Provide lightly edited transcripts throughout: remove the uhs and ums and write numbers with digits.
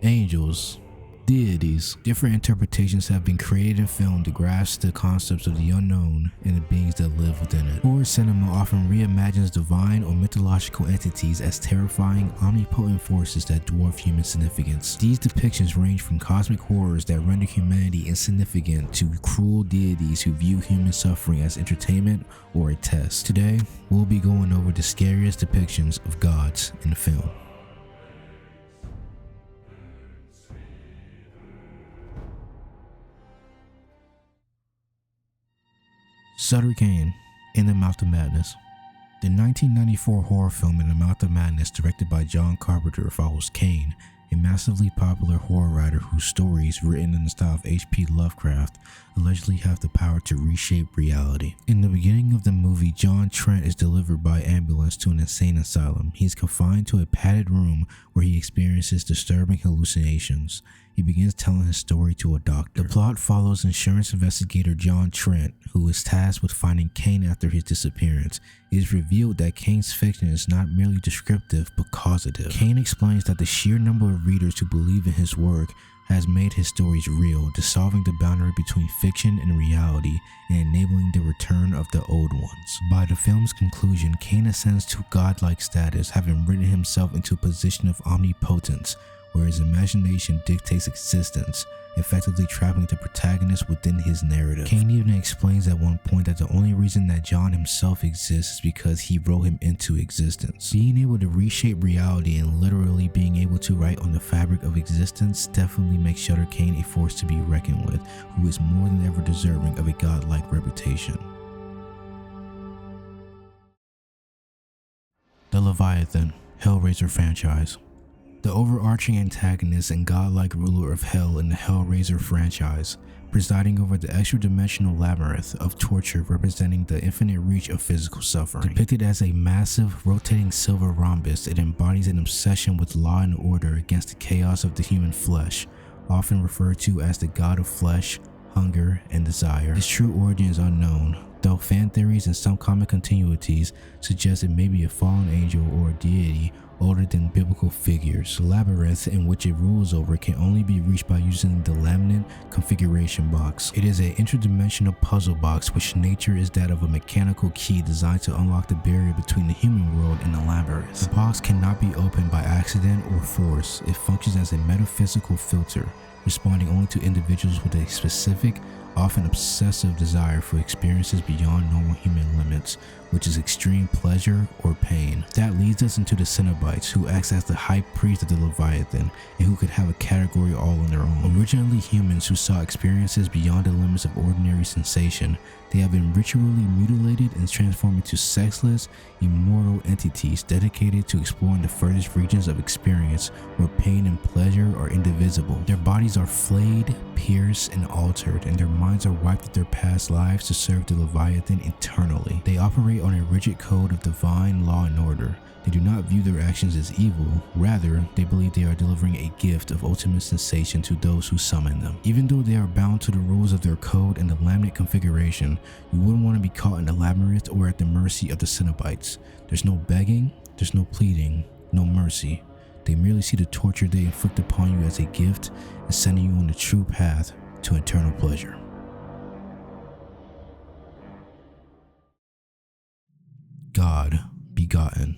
Angels, deities. Different interpretations have been created in film to grasp the concepts of the unknown and the beings that live within it. Horror cinema often reimagines divine or mythological entities as terrifying, omnipotent forces that dwarf human significance. These depictions range from cosmic horrors that render humanity insignificant to cruel deities who view human suffering as entertainment or a test. Today, we'll be going over the scariest depictions of gods in film. Sutter Kane, In the Mouth of Madness. The 1994 horror film In the Mouth of Madness, directed by John Carpenter, follows Kane, a massively popular horror writer whose stories, written in the style of H.P. Lovecraft, allegedly have the power to reshape reality. In the beginning of the movie, John Trent is delivered by ambulance to an insane asylum. He is confined to a padded room where he experiences disturbing hallucinations. He begins telling his story to a doctor. The plot follows insurance investigator John Trent, who is tasked with finding Kane after his disappearance. It is revealed that Kane's fiction is not merely descriptive but causative. Kane explains that the sheer number of readers who believe in his work has made his stories real, dissolving the boundary between fiction and reality and enabling the return of the old ones. By the film's conclusion, Kane ascends to godlike status, having written himself into a position of omnipotence, where his imagination dictates existence, effectively trapping the protagonist within his narrative. Kane even explains at one point that the only reason that John himself exists is because he wrote him into existence. Being able to reshape reality and literally being able to write on the fabric of existence definitely makes Sutter Kane a force to be reckoned with, who is more than ever deserving of a godlike reputation. The Leviathan, Hellraiser franchise. The overarching antagonist and godlike ruler of hell in the Hellraiser franchise, presiding over the extra-dimensional labyrinth of torture representing the infinite reach of physical suffering. Depicted as a massive, rotating silver rhombus, it embodies an obsession with law and order against the chaos of the human flesh, often referred to as the god of flesh, hunger, and desire. His true origin is unknown, though fan theories and some comic continuities suggest it may be a fallen angel or a deity older than biblical figures. The labyrinth in which it rules over can only be reached by using the laminate configuration box. It is an interdimensional puzzle box which nature is that of a mechanical key designed to unlock the barrier between the human world and the labyrinth. The box cannot be opened by accident or force. It functions as a metaphysical filter, responding only to individuals with a specific, often obsessive desire for experiences beyond normal human limits, which is extreme pleasure or pain. That leads us into the Cenobites, who acts as the high priest of the Leviathan and who could have a category all on their own. Originally humans who saw experiences beyond the limits of ordinary sensation, they have been ritually mutilated and transformed into sexless, immortal entities dedicated to exploring the furthest regions of experience where pain and pleasure are indivisible. Their bodies are flayed, pierced, and altered, and their minds are wiped of their past lives to serve the Leviathan eternally. They operate on a rigid code of divine law and order. They do not view their actions as evil, rather, they believe they are delivering a gift of ultimate sensation to those who summon them. Even though they are bound to the rules of their code and the laminate configuration, you wouldn't want to be caught in the labyrinth or at the mercy of the Cenobites. There's no begging, there's no pleading, no mercy. They merely see the torture they inflict upon you as a gift and sending you on the true path to eternal pleasure. God, Begotten.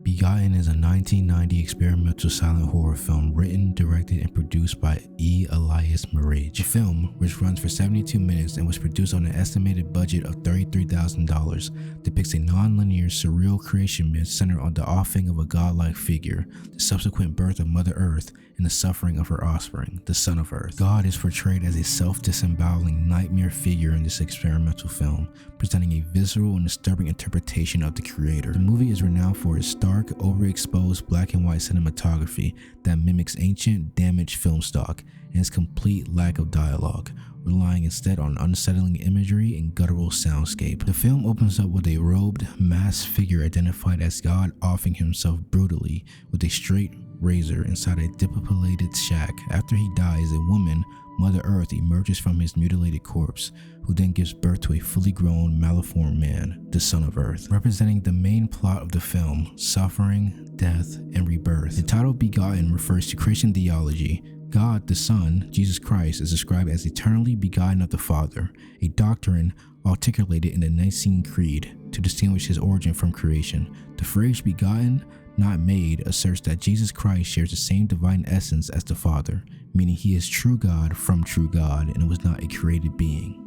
Begotten is a 1990 experimental silent horror film written, directed, and produced by E. Elias Mirage. The film, which runs for 72 minutes and was produced on an estimated budget of $33,000, depicts a non-linear, surreal creation myth centered on the offing of a godlike figure, the subsequent birth of Mother Earth, and the suffering of her offspring, the Son of Earth. God is portrayed as a self-disemboweling nightmare figure in this experimental film, presenting a visceral and disturbing interpretation of the creator. The movie is renowned for its stark, overexposed black and white cinematography that mimics ancient, damaged film stock, and its complete lack of dialogue, relying instead on unsettling imagery and guttural soundscape. The film opens up with a robed, masked figure identified as God offing himself brutally with a straight, Razor inside a depopulated shack. After he dies, a woman, Mother Earth, emerges from his mutilated corpse, who then gives birth to a fully grown, malformed man, the Son of Earth, representing the main plot of the film: suffering, death, and rebirth. The title Begotten refers to Christian theology. God, the Son, Jesus Christ, is described as eternally begotten of the Father, a doctrine articulated in the Nicene Creed to distinguish his origin from creation. The phrase begotten, not made, asserts that Jesus Christ shares the same divine essence as the Father, meaning he is true God from true God and was not a created being.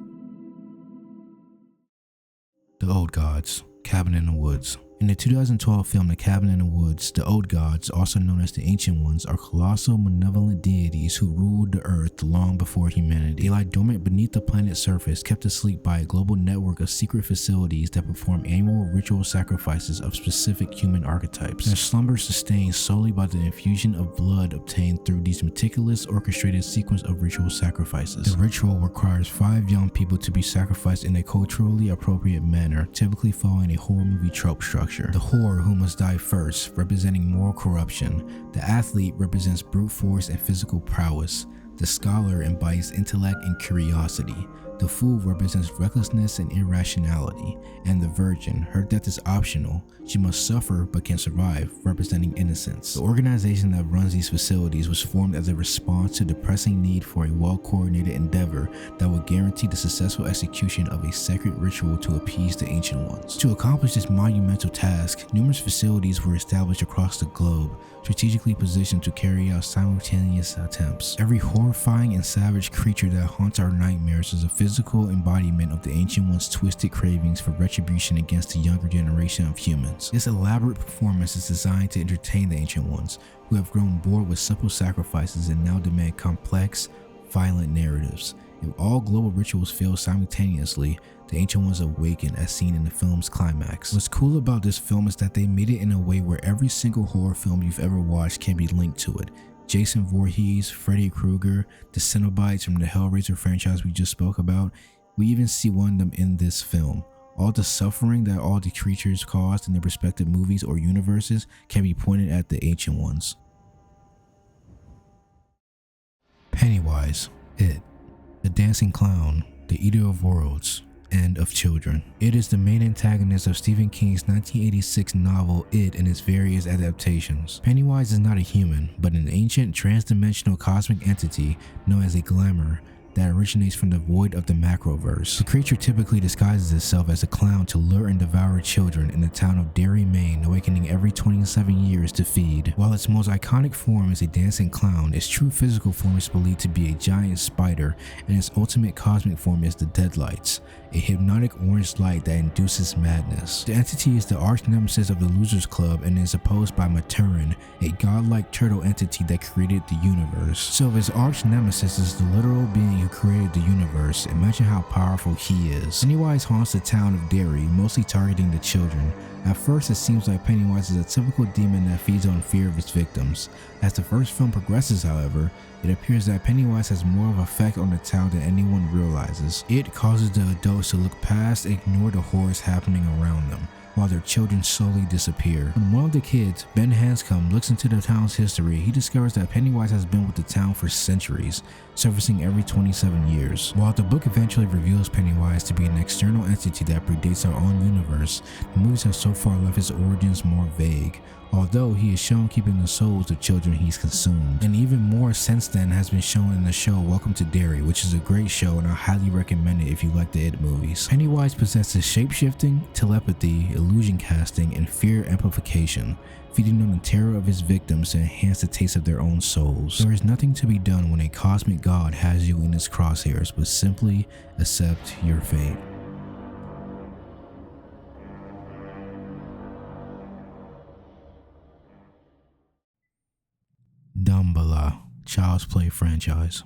The Old Gods, Cabin in the Woods. In the 2012 film The Cabin in the Woods, the Old Gods, also known as the Ancient Ones, are colossal, malevolent deities who ruled the earth long before humanity. They lie dormant beneath the planet's surface, kept asleep by a global network of secret facilities that perform annual ritual sacrifices of specific human archetypes. Their slumber sustained solely by the infusion of blood obtained through these meticulous, orchestrated sequence of ritual sacrifices. The ritual requires 5 young people to be sacrificed in a culturally appropriate manner, typically following a horror movie trope structure. The whore, who must die first, representing moral corruption. The athlete represents brute force and physical prowess. The scholar embodies intellect and curiosity. The fool represents recklessness and irrationality. And the virgin, her death is optional. She must suffer but can survive, representing innocence. The organization that runs these facilities was formed as a response to the pressing need for a well-coordinated endeavor that would guarantee the successful execution of a sacred ritual to appease the Ancient Ones. To accomplish this monumental task, numerous facilities were established across the globe, strategically positioned to carry out simultaneous attempts. Every horrifying and savage creature that haunts our nightmares is a physical embodiment of the Ancient Ones' twisted cravings for retribution against the younger generation of humans. This elaborate performance is designed to entertain the Ancient Ones, who have grown bored with simple sacrifices and now demand complex, violent narratives. If all global rituals fail simultaneously, the Ancient Ones awaken, as seen in the film's climax. What's cool about this film is that they made it in a way where every single horror film you've ever watched can be linked to it. Jason Voorhees, Freddy Krueger, the Cenobites from the Hellraiser franchise we just spoke about, we even see one of them in this film. All the suffering that all the creatures caused in their respective movies or universes can be pointed at the Ancient Ones. Pennywise, It, the dancing clown, the eater of worlds, and of children. It is the main antagonist of Stephen King's 1986 novel It and its various adaptations. Pennywise is not a human, but an ancient trans-dimensional cosmic entity known as a glamour that originates from the void of the macroverse. The creature typically disguises itself as a clown to lure and devour children in the town of Derry, Maine, awakening every 27 years to feed. While its most iconic form is a dancing clown, its true physical form is believed to be a giant spider, and its ultimate cosmic form is the Deadlights, a hypnotic orange light that induces madness. The entity is the arch nemesis of the Losers Club and is opposed by Maturin, a godlike turtle entity that created the universe. So if his arch nemesis is the literal being who created the universe, imagine how powerful he is. Pennywise haunts the town of Derry, mostly targeting the children. At first, it seems like Pennywise is a typical demon that feeds on fear of its victims. As the first film progresses, however, it appears that Pennywise has more of an effect on the town than anyone realizes. It causes the adults to look past and ignore the horrors happening around them, while their children slowly disappear. When one of the kids, Ben Hanscom, looks into the town's history, he discovers that Pennywise has been with the town for centuries, surfacing every 27 years. While the book eventually reveals Pennywise to be an external entity that predates our own universe, the movies have so far left his origins more vague, although he is shown keeping the souls of children he's consumed. And even more since then has been shown in the show Welcome to Derry, which is a great show and I highly recommend it if you like the It movies. Pennywise possesses shape-shifting, telepathy, illusion casting, and fear amplification, feeding on the terror of his victims to enhance the taste of their own souls. There is nothing to be done when a cosmic god has you in his crosshairs, but simply accept your fate. Damballa, Child's Play franchise.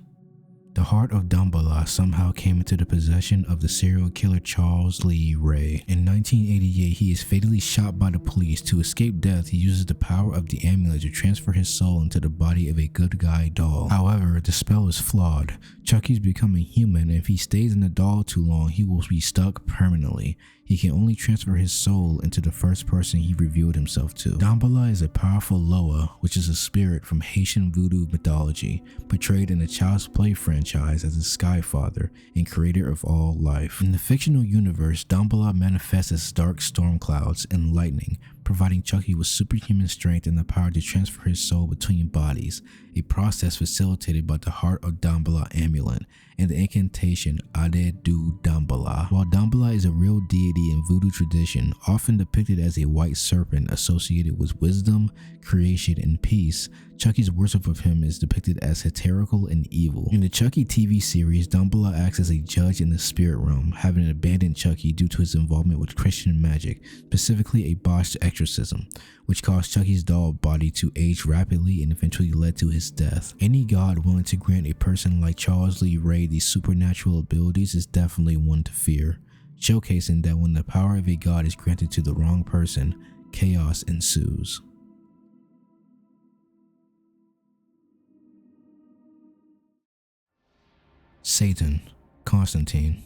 The heart of Damballa somehow came into the possession of the serial killer Charles Lee Ray. In 1988, he is fatally shot by the police. To escape death, he uses the power of the amulet to transfer his soul into the body of a good guy doll. However, the spell is flawed. Chucky's becoming human, and if he stays in the doll too long, he will be stuck permanently. He can only transfer his soul into the first person he revealed himself to. Damballa is a powerful Loa, which is a spirit from Haitian voodoo mythology, portrayed in the Child's Play franchise as the Sky Father and creator of all life. In the fictional universe, Damballa manifests as dark storm clouds and lightning, providing Chucky with superhuman strength and the power to transfer his soul between bodies, a process facilitated by the Heart of Damballa amulet and the incantation Ade du Damballa. While Damballa is a real deity in voodoo tradition, often depicted as a white serpent associated with wisdom, creation, and peace, Chucky's worship of him is depicted as satirical and evil. In the Chucky TV series, Damballa acts as a judge in the spirit realm, having abandoned Chucky due to his involvement with Christian magic, specifically a botched exorcism, which caused Chucky's doll body to age rapidly and eventually led to his death. Any god willing to grant a person like Charles Lee Ray these supernatural abilities is definitely one to fear, showcasing that when the power of a god is granted to the wrong person, chaos ensues. Satan, Constantine.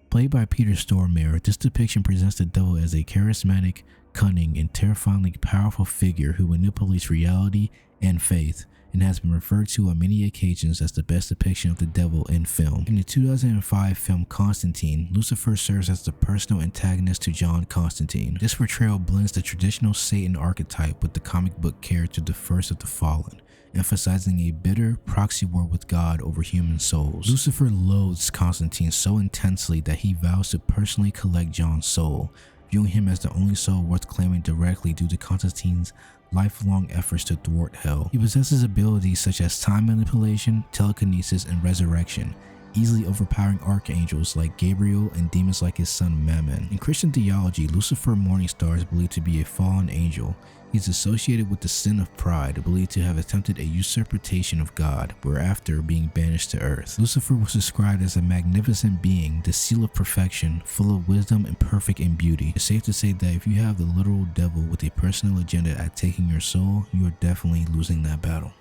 Played by Peter Stormare, this depiction presents the devil as a charismatic, cunning, and terrifyingly powerful figure who manipulates reality and faith, and has been referred to on many occasions as the best depiction of the devil in film. In the 2005 film Constantine, Lucifer serves as the personal antagonist to John Constantine. This portrayal blends the traditional Satan archetype with the comic book character the First of the Fallen, emphasizing a bitter proxy war with God over human souls. Lucifer loathes Constantine so intensely that he vows to personally collect John's soul, viewing him as the only soul worth claiming directly due to Constantine's lifelong efforts to thwart hell. He possesses abilities such as time manipulation, telekinesis, and resurrection, easily overpowering archangels like Gabriel and demons like his son Mammon. In Christian theology, Lucifer Morningstar is believed to be a fallen angel. He is associated with the sin of pride, believed to have attempted a usurpation of God, whereafter being banished to earth. Lucifer was described as a magnificent being, the seal of perfection, full of wisdom and perfect in beauty. It's safe to say that if you have the literal devil with a personal agenda at taking your soul, you are definitely losing that battle.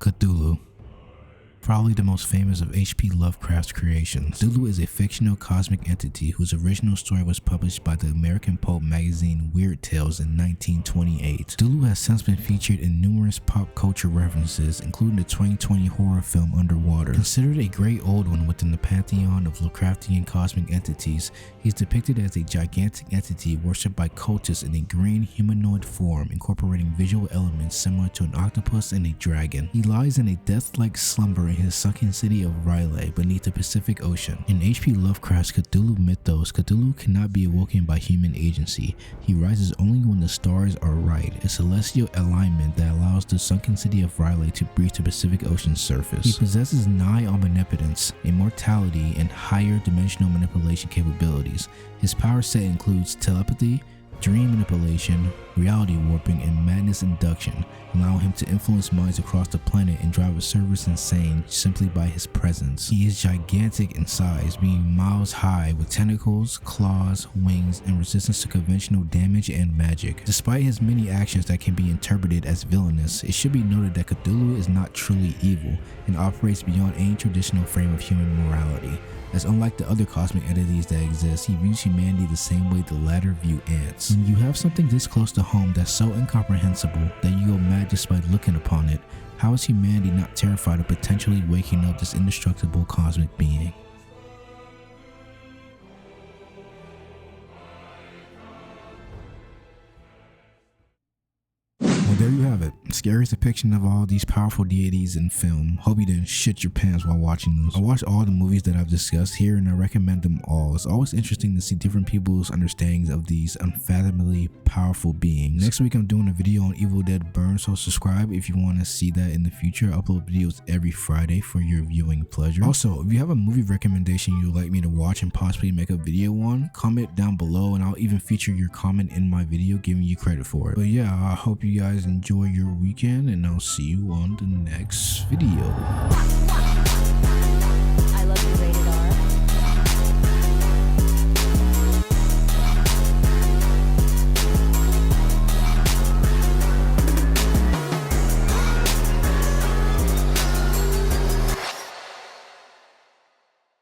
Cthulhu. Probably the most famous of H.P. Lovecraft's creations, Cthulhu is a fictional cosmic entity whose original story was published by the American pulp magazine Weird Tales in 1928. Cthulhu has since been featured in numerous pop culture references, including the 2020 horror film Underwater. Considered a great old one within the pantheon of Lovecraftian cosmic entities, he is depicted as a gigantic entity worshipped by cultists in a green humanoid form, incorporating visual elements similar to an octopus and a dragon. He lies in a death-like slumber in his sunken city of Riley beneath the Pacific Ocean. In H.P. Lovecraft's Cthulhu mythos, Cthulhu cannot be awoken by human agency. He rises only when the stars are right, a celestial alignment that allows the sunken city of Riley to breach the Pacific Ocean's surface. He possesses nigh omnipotence, immortality, and higher dimensional manipulation capabilities. His power set includes telepathy, dream manipulation, reality warping, and madness induction, allowing him to influence minds across the planet and drive a service insane simply by his presence. He is gigantic in size, being miles high with tentacles, claws, wings, and resistance to conventional damage and magic. Despite his many actions that can be interpreted as villainous, it should be noted that Cthulhu is not truly evil and operates beyond any traditional frame of human morality, as unlike the other cosmic entities that exist, he views humanity the same way the latter view ants. When you have something this close to home that's so incomprehensible that you go mad just by looking upon it, how is humanity not terrified of potentially waking up this indestructible cosmic being? Well, there you have it. scariest depiction of all these powerful deities in film. Hope you didn't shit your pants while watching those. I watched all the movies that I've discussed here and I recommend them all. It's always interesting to see different people's understandings of these unfathomably powerful beings. Next week I'm doing a video on Evil Dead Burn, so subscribe if you want to see that in the future. I upload videos every Friday for your viewing pleasure. Also, if you have a movie recommendation you'd like me to watch and possibly make a video on, comment down below and I'll even feature your comment in my video giving you credit for it. But yeah, I hope you guys enjoy your weekend and I'll see you on the next video.